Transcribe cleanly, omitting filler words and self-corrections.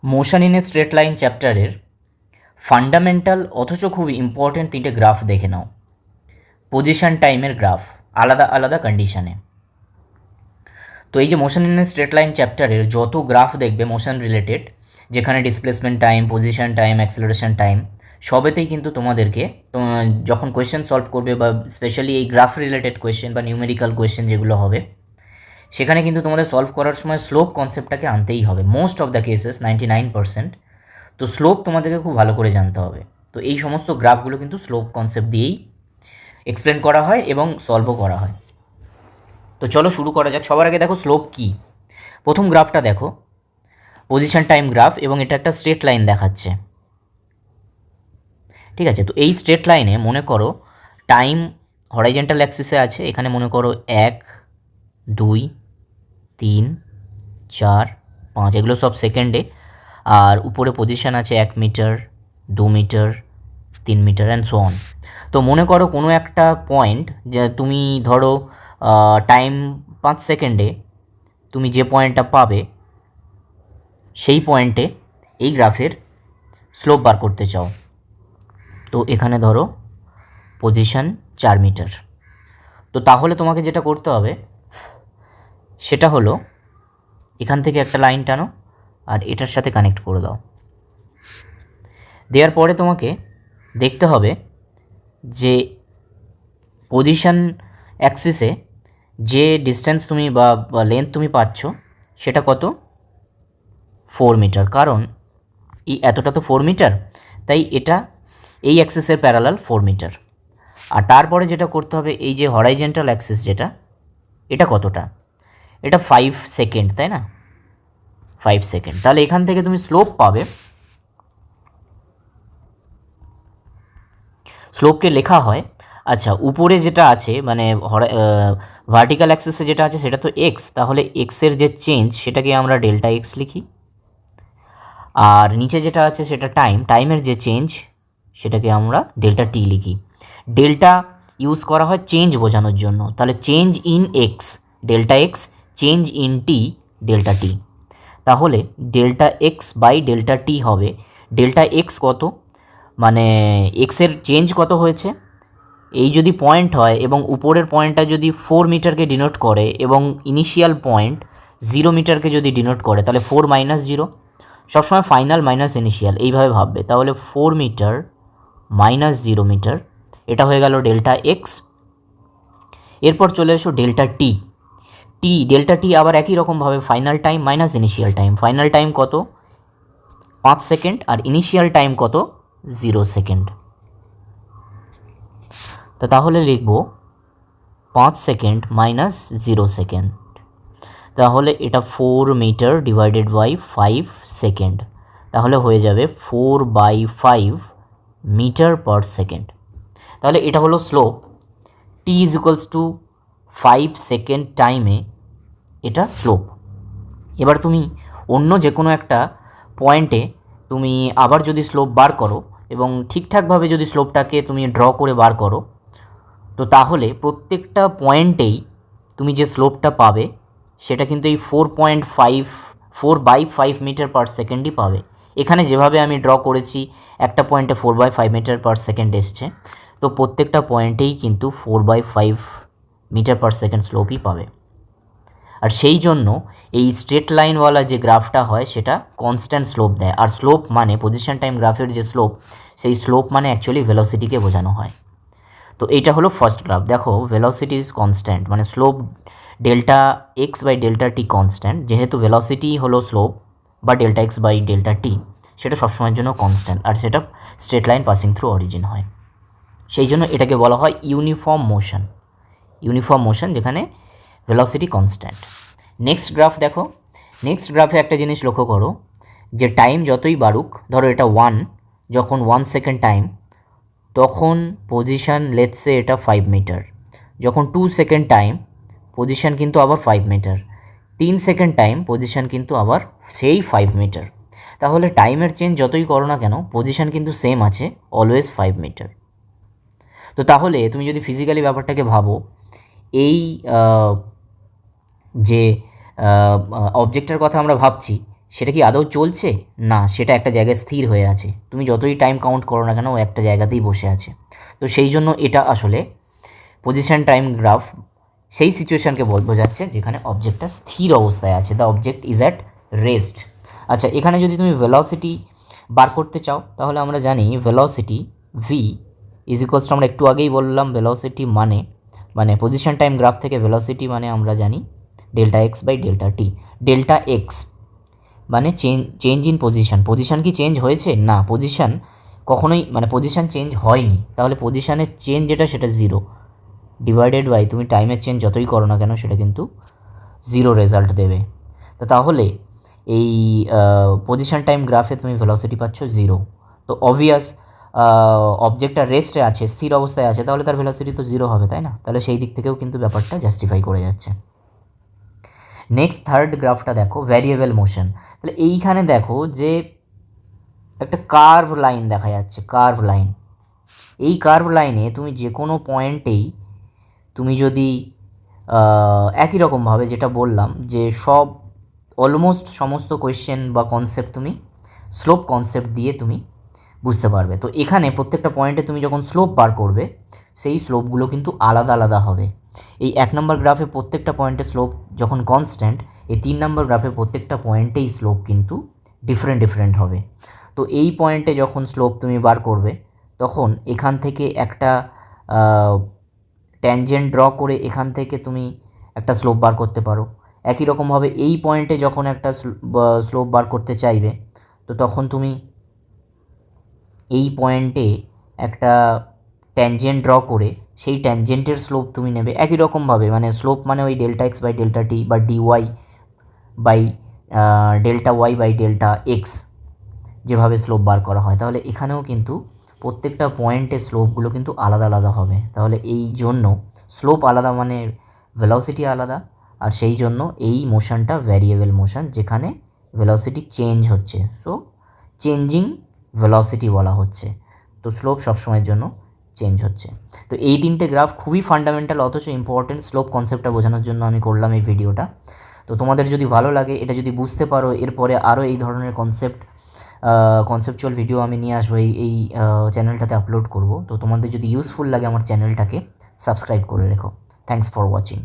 Motion in a straight line চ্যাপ্টারের fundamental অথচ খুব ইম্পর্ট্যান্ট 3টে গ্রাফ দেখে নাও। পজিশন টাইমের গ্রাফ আলাদা আলাদা কন্ডিশনে। তো এই যে motion in a straight line চ্যাপ্টারের যত গ্রাফ দেখবে মোশন রিলেটেড, যেখানে displacement time, position time, acceleration time, সবেতেই কিন্তু তোমাদেরকে যখন কোয়েশ্চেন সলভ করবে বা স্পেশালি এই গ্রাফ রিলেটেড কোয়েশ্চেন বা নিউমেরিক্যাল কোয়েশ্চেন যেগুলো হবে, সেখানে কিন্তু তোমাদের সলভ করার সময় স্লোপ কনসেপ্টটাকে আনতেই হবে। Most of the cases 99%। তো স্লোপ তোমাদেরকে খুব ভালো করে জানতে হবে। তো এই সমস্ত গ্রাফগুলো কিন্তু স্লোপ কনসেপ্ট দিয়েই এক্সপ্লেন করা হয় এবং সলভও করা হয়। তো চলো শুরু করা যাক। সবার আগে দেখো স্লোপ কী। প্রথম গ্রাফটা দেখো, পজিশন টাইম গ্রাফ, এবং এটা একটা স্ট্রেট লাইন দেখাচ্ছে। ঠিক আছে, তো এই স্ট্রেট লাইনে মনে করো টাইম হরাইজেন্টাল অ্যাক্সিসে আছে। এখানে মনে করো 1, 2, 3, 4, 5, এগুলো সব সেকেন্ডে। আর উপরে পজিশন আছে 1 metre, 2 metre, 3 metre and so on. তো মনে করো কোনো একটা পয়েন্ট, যে তুমি ধরো টাইম 5 সেকেন্ডে তুমি যে পয়েন্টটা পাবে, সেই পয়েন্টে এই গ্রাফের স্লোপ বার করতে চাও। তো এখানে ধরো পজিশন 4 মিটার। তো তাহলে তোমাকে যেটা করতে হবে সেটা হলো এখান থেকে একটা লাইন টানো আর এটার সাথে কানেক্ট করে দাও। দেওয়ার পরে তোমাকে দেখতে হবে যে পজিশন অ্যাক্সিসে যে ডিস্টেন্স তুমি বা লেন্থ তুমি পাচ্ছ সেটা কত, 4 মিটার। কারণ এই এতটা তো 4 মিটার, তাই এটা এই অ্যাক্সিসের প্যারালাল 4 মিটার। আর তারপরে যেটা করতে হবে, এই যে হরাইজেন্টাল অ্যাক্সিস যেটা, এটা কতটা, এটা 5 সেকেন্ড, তাই না? 5 সেকেন্ড। তাহলে এখান থেকে তুমি স্লোপ পাবে। স্লোপকে লেখা হয়, আচ্ছা উপরে যেটা আছে মানে ভার্টিক্যাল অ্যাক্সিসে যেটা আছে সেটা তো এক্স, তাহলে এক্সের যে চেঞ্জ সেটাকে আমরা ডেল্টা এক্স লিখি। আর নিচে যেটা আছে সেটা টাইমের যে চেঞ্জ সেটাকে আমরা ডেল্টা টি লিখি। ডেল্টা ইউজ করা হয় চেঞ্জ বোঝানোর জন্য। তাহলে change in X delta X, change in T delta T. তাহলে delta X by delta T হবে ডেল্টা এক্স কত, মানে এক্সের চেঞ্জ কত হয়েছে, এই যদি পয়েন্ট হয় এবং উপরের পয়েন্টটা যদি 4 মিটারকে ডিনোট করে এবং ইনিশিয়াল পয়েন্ট 0 মিটারকে যদি ডিনোট করে, তাহলে 4 মাইনাস 0, সবসময় ফাইনাল মাইনাস ইনিশিয়াল এইভাবে ভাববে। তাহলে 4 মিটার মাইনাস 0 মিটার, এটা হয়ে গেল ডেল্টা এক্স। এরপর চলে এসো ডেল্টা টি। ডেল্টা টি আবার একই রকমভাবে final time minus initial time. Final time কত, 5 সেকেন্ড, আর ইনিশিয়াল টাইম কত, 0 সেকেন্ড। তো তাহলে লিখব 5 সেকেন্ড মাইনাস 0 সেকেন্ড। তাহলে এটা 4 মিটার ডিভাইডেড বাই 5 সেকেন্ড, তাহলে হয়ে যাবে 4/5 মিটার পার সেকেন্ড। তাহলে এটা হলো slope. T is equals two 5 second টাইমে এটা স্লোপ। এবার তুমি অন্য যে কোনো একটা পয়েন্টে তুমি আবার যদি স্লোপ বার করো এবং ঠিকঠাকভাবে যদি স্লোপটাকে তুমি ড্র করে বার করো, তো তাহলে প্রত্যেকটা পয়েন্টেই তুমি যে স্লোপটা পাবে সেটা কিন্তু এই 4/5 মিটার পার সেকেন্ডই পাবে। এখানে যেভাবে আমি ড্র করেছি একটা পয়েন্টে 4/5 মিটার পার সেকেন্ড এসছে, তো প্রত্যেকটা পয়েন্টেই কিন্তু 4/5 মিটার পার সেকেন্ড স্লোপই পাবে। আর সেই জন্য এই স্ট্রেট লাইনওয়ালা যে গ্রাফটা হয় সেটা কনস্ট্যান্ট স্লোপ দেয়। আর স্লোপ মানে পজিশন টাইম গ্রাফের যে স্লোপ, সেই স্লোপ মানে অ্যাকচুয়ালি ভেলোসিটিকে বোঝানো হয়। তো এইটা হলো ফার্স্ট গ্রাফ। দেখো ভেলোসিটি ইজ কনস্ট্যান্ট, মানে slope delta X by delta T constant. যেহেতু ভেলোসিটি হলো স্লোপ বা delta X by delta T, সেটা সবসময়ের জন্য কনস্ট্যান্ট, আর সেটা straight line passing through origin হয়। সেই জন্য এটাকে বলা হয় ইউনিফর্ম মোশন। ইউনিফর্ম মোশন যেখানে ভেলোসিটি কনস্ট্যান্ট। নেক্সট গ্রাফ দেখো। নেক্সট গ্রাফে একটা জিনিস লক্ষ্য করো, যে টাইম যতই বাড়ুক, ধরো এটা 1, যখন 1 সেকেন্ড টাইম, তখন পজিশান লেটসে এটা 5 মিটার। যখন 2 সেকেন্ড টাইম, পজিশান কিন্তু আবার 5 মিটার। 3 সেকেন্ড টাইম, পজিশান কিন্তু আবার সেই 5 মিটার। তাহলে টাইমের চেঞ্জ যতই করো না কেন, পজিশান কিন্তু সেম আছে, অলওয়েজ 5 মিটার। তো তাহলে তুমি যদি ফিজিক্যালি ব্যাপারটাকে ভাবো, এই যে অবজেক্টের কথা আমরা ভাবছি, সেটা কি আদৌ চলছে? না, সেটা একটা জায়গায় স্থির হয়ে আছে। তুমি যতই টাইম কাউন্ট করো না কেন, ও একটা জায়গাতেই বসে আছে। তো সেই জন্য এটা আসলে পজিশন টাইম গ্রাফ সেই সিচুয়েশানকে বোঝাচ্ছে যেখানে অবজেক্টটা স্থির অবস্থায় আছে, the object is at rest. আচ্ছা, এখানে যদি তুমি ভেলোসিটি বার করতে চাও তাহলে আমরা জানি velocity V is equals to, আমরা একটু আগেই বললাম ভেলোসিটি মানে পজিশন টাইম গ্রাফ থেকে ভেলোসিটি মানে আমরা জানি delta X by delta T. Delta X মানে চেঞ্জ ইন পজিশান কি চেঞ্জ হয়েছে? না, পজিশান কখনোই মানে পজিশান চেঞ্জ হয়নি, তাহলে পজিশানের চেঞ্জ যেটা সেটা জিরো, ডিভাইডেড বাই তুমি টাইমের চেঞ্জ যতই করো না কেন সেটা কিন্তু জিরো রেজাল্ট দেবে। তো তাহলে এই পজিশন টাইম গ্রাফে তুমি ভেলোসিটি পাচ্ছ জিরো। তো অবভিয়াস অবজেক্টটা রেস্টে আছে, স্থির অবস্থায় আছে, তাহলে তার ভেলোসিটি তো জিরো হবে, তাই না? তাহলে সেই দিক থেকেও কিন্তু ব্যাপারটা জাস্টিফাই করে যাচ্ছে। নেক্সট থার্ড গ্রাফটা দেখো, ভ্যারিয়েবল মোশন। তাহলে এইখানে দেখো যে একটা কার্ভ লাইন দেখা যাচ্ছে, কার্ভ লাইন। এই কার্ভ লাইনে তুমি যে কোনো পয়েন্টেই তুমি যদি একই রকমভাবে যেটা বললাম যে অলমোস্ট সমস্ত কোয়েশ্চেন বা কনসেপ্ট তুমি স্লোপ কনসেপ্ট দিয়ে তুমি বুঝতে পারবে। তো এখানে প্রত্যেকটা পয়েন্টে তুমি যখন স্লোপ বার করবে সেই স্লোপগুলো কিন্তু আলাদা আলাদা হবে। এই 1 নম্বর গ্রাফে প্রত্যেকটা পয়েন্টে স্লোপ যখন কনস্ট্যান্ট, এই 3 নম্বর গ্রাফে প্রত্যেকটা পয়েন্টেই স্লোপ কিন্তু ডিফারেন্ট হবে। তো এই পয়েন্টে যখন স্লোপ তুমি বার করবে তখন এখান থেকে একটা ট্যানজেন্ট ড্র করে এখান থেকে তুমি একটা স্লোপ বার করতে পারো। একই রকমভাবে এই পয়েন্টে যখন একটা স্লোপ বার করতে চাইবে তো তখন তুমি এই পয়েন্টে একটা ট্যানজেন্ট ড্র করে সেই ট্যানজেন্টের স্লোপ তুমি নেবে একই রকমভাবে, মানে স্লোপ মানে ওই delta X by delta T বা D Y by delta Y by delta X যেভাবে স্লোপ বার করা হয়। তাহলে এখানেও কিন্তু প্রত্যেকটা পয়েন্টের স্লোপগুলো কিন্তু আলাদা আলাদা হবে। তাহলে এই জন্য স্লোপ আলাদা মানে ভেলোসিটি আলাদা, আর সেই জন্য এই মোশনটা ভ্যারিয়েবল মোশন, যেখানে ভেলোসিটি চেঞ্জ হচ্ছে, সো চেঞ্জিং ভেলোসিটি বলা হচ্ছে। তো স্লোপ সবসময়ের জন্য চেঞ্জ হচ্ছে। তো এই তিনটে গ্রাফ খুবই ফান্ডামেন্টাল অথচ ইম্পর্টেন্ট স্লোপ কনসেপ্টটা বোঝানোর জন্য আমি করলাম এই ভিডিওটা। তো তোমাদের যদি ভালো লাগে, এটা যদি বুঝতে পারো, এরপরে আরও এই ধরনের কনসেপচুয়াল ভিডিও আমি নিয়ে আসবো, এই চ্যানেলটাতে আপলোড করব। তো তোমাদের যদি ইউজফুল লাগে আমার চ্যানেলটাকে সাবস্ক্রাইব করে রেখো। Thanks for watching.